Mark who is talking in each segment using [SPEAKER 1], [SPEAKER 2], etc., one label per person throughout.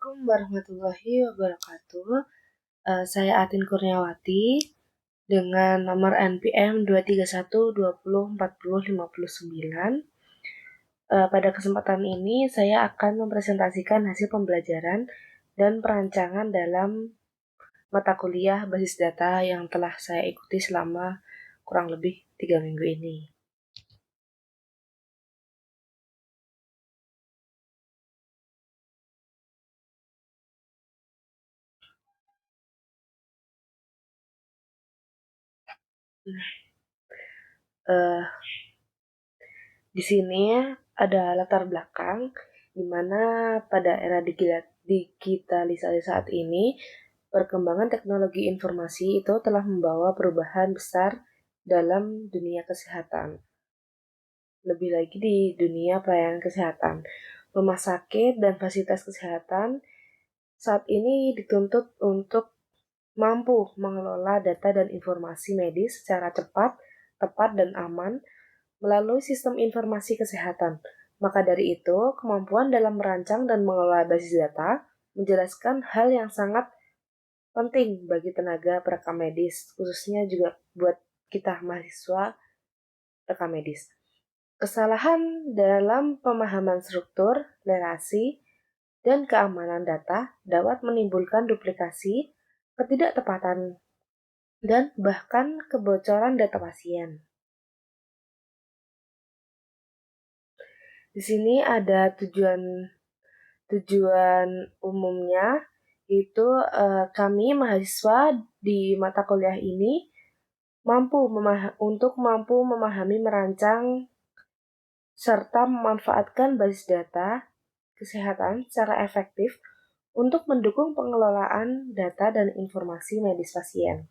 [SPEAKER 1] Assalamualaikum warahmatullahi wabarakatuh. Saya Atin Kurniawati dengan nomor NPM 231204059. Pada kesempatan ini saya akan mempresentasikan hasil pembelajaran dan perancangan dalam mata kuliah basis data yang telah saya ikuti selama kurang lebih 3 minggu ini. Di sini ada latar belakang di mana pada era digitalisasi saat ini, perkembangan teknologi informasi itu telah membawa perubahan besar dalam dunia kesehatan. Lebih lagi di dunia pelayanan kesehatan. Rumah sakit dan fasilitas kesehatan saat ini dituntut untuk mampu mengelola data dan informasi medis secara cepat, tepat, dan aman melalui sistem informasi kesehatan. Maka dari itu, kemampuan dalam merancang dan mengelola basis data menjelaskan hal yang sangat penting bagi tenaga perekam medis, khususnya juga buat kita mahasiswa rekam medis. Kesalahan dalam pemahaman struktur, relasi, dan keamanan data dapat menimbulkan duplikasi, ketidaktepatan, dan bahkan kebocoran data pasien. Di sini ada tujuan umumnya, itu kami mahasiswa di mata kuliah ini untuk mampu memahami, merancang, serta memanfaatkan basis data kesehatan secara efektif untuk mendukung pengelolaan data dan informasi medis pasien.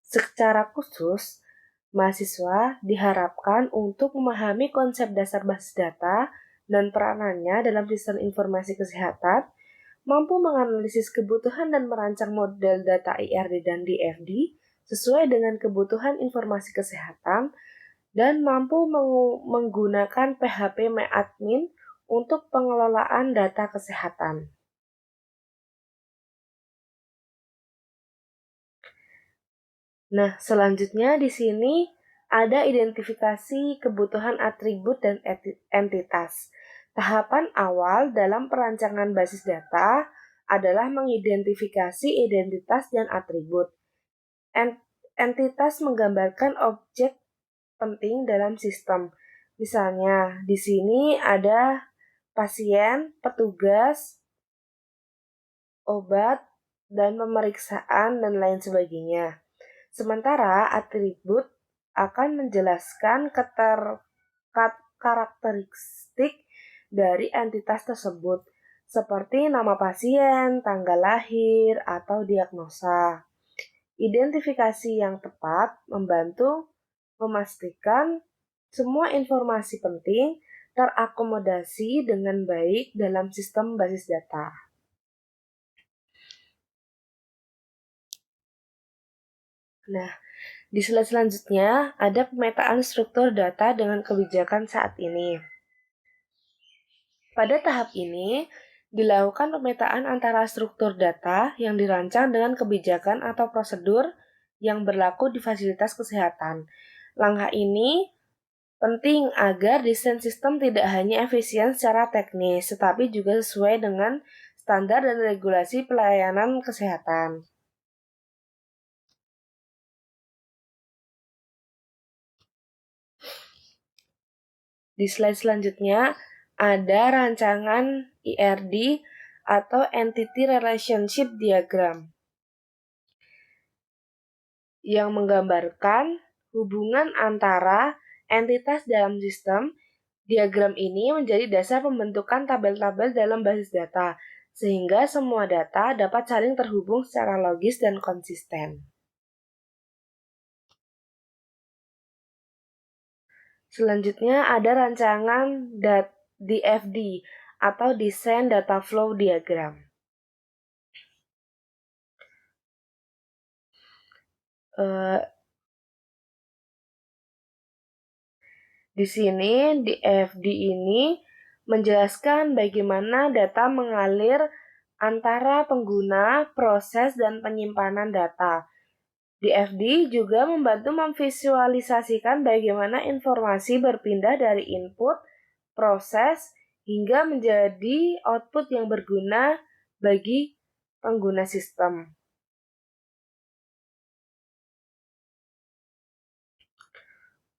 [SPEAKER 1] Secara khusus, mahasiswa diharapkan untuk memahami konsep dasar basis data dan peranannya dalam sistem informasi kesehatan, mampu menganalisis kebutuhan dan merancang model data IRD dan DFD sesuai dengan kebutuhan informasi kesehatan, dan mampu menggunakan PHP MyAdmin untuk pengelolaan data kesehatan. Nah, selanjutnya di sini ada identifikasi kebutuhan atribut dan entitas. Tahapan awal dalam perancangan basis data adalah mengidentifikasi identitas dan atribut. Entitas menggambarkan objek penting dalam sistem. Misalnya, di sini ada pasien, petugas, obat, dan pemeriksaan, dan lain sebagainya. Sementara atribut akan menjelaskan karakteristik dari entitas tersebut, seperti nama pasien, tanggal lahir, atau diagnosa. Identifikasi yang tepat membantu memastikan semua informasi penting terakomodasi dengan baik dalam sistem basis data. Nah, di slide selanjutnya ada pemetaan struktur data dengan kebijakan saat ini. Pada tahap ini, dilakukan pemetaan antara struktur data yang dirancang dengan kebijakan atau prosedur yang berlaku di fasilitas kesehatan. Langkah ini penting agar desain sistem tidak hanya efisien secara teknis, tetapi juga sesuai dengan standar dan regulasi pelayanan kesehatan. Di slide selanjutnya ada rancangan IRD atau Entity Relationship Diagram yang menggambarkan hubungan antara entitas dalam sistem. Diagram ini menjadi dasar pembentukan tabel-tabel dalam basis data, sehingga semua data dapat saling terhubung secara logis dan konsisten. Selanjutnya ada rancangan DFD atau Design Data Flow Diagram. Di sini DFD ini menjelaskan bagaimana data mengalir antara pengguna, proses, dan penyimpanan data. DFD juga membantu memvisualisasikan bagaimana informasi berpindah dari input, proses, hingga menjadi output yang berguna bagi pengguna sistem.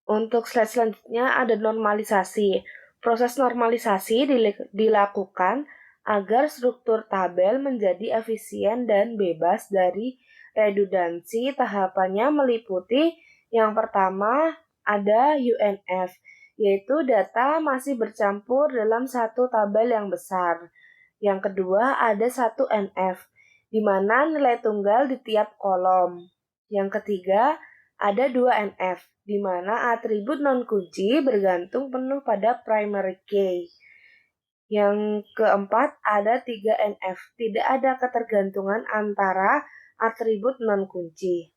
[SPEAKER 1] Untuk slide selanjutnya ada normalisasi. Proses normalisasi dilakukan agar struktur tabel menjadi efisien dan bebas dari redundansi. Tahapannya meliputi yang pertama ada UNF, yaitu data masih bercampur dalam satu tabel yang besar. Yang kedua ada satu NF, di mana nilai tunggal di tiap kolom. Yang ketiga ada 2 NF, di mana atribut non-kunci bergantung penuh pada primary key. Yang keempat, ada 3 NF, tidak ada ketergantungan antara atribut non-kunci.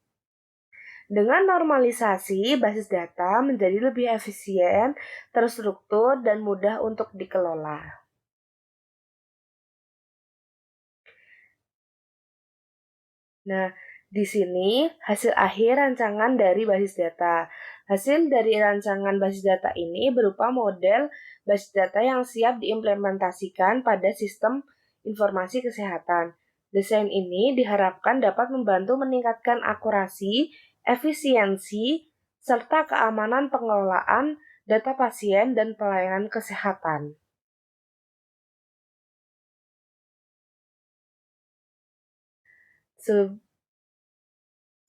[SPEAKER 1] Dengan normalisasi, basis data menjadi lebih efisien, terstruktur, dan mudah untuk dikelola. Nah, di sini hasil akhir rancangan dari basis data. Hasil dari rancangan basis data ini berupa model basis data yang siap diimplementasikan pada sistem informasi kesehatan. Desain ini diharapkan dapat membantu meningkatkan akurasi, efisiensi, serta keamanan pengelolaan data pasien dan pelayanan kesehatan.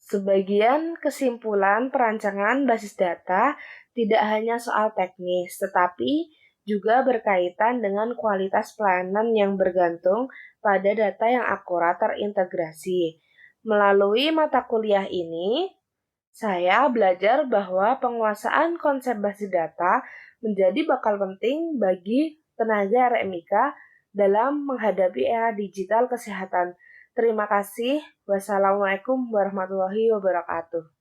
[SPEAKER 1] Sebagian kesimpulan perancangan basis data tidak hanya soal teknis, tetapi juga berkaitan dengan kualitas pelayanan yang bergantung pada data yang akurat terintegrasi. Melalui mata kuliah ini, saya belajar bahwa penguasaan konsep basis data menjadi bakal penting bagi tenaga RMIK dalam menghadapi era digital kesehatan. Terima kasih. Wassalamualaikum warahmatullahi wabarakatuh.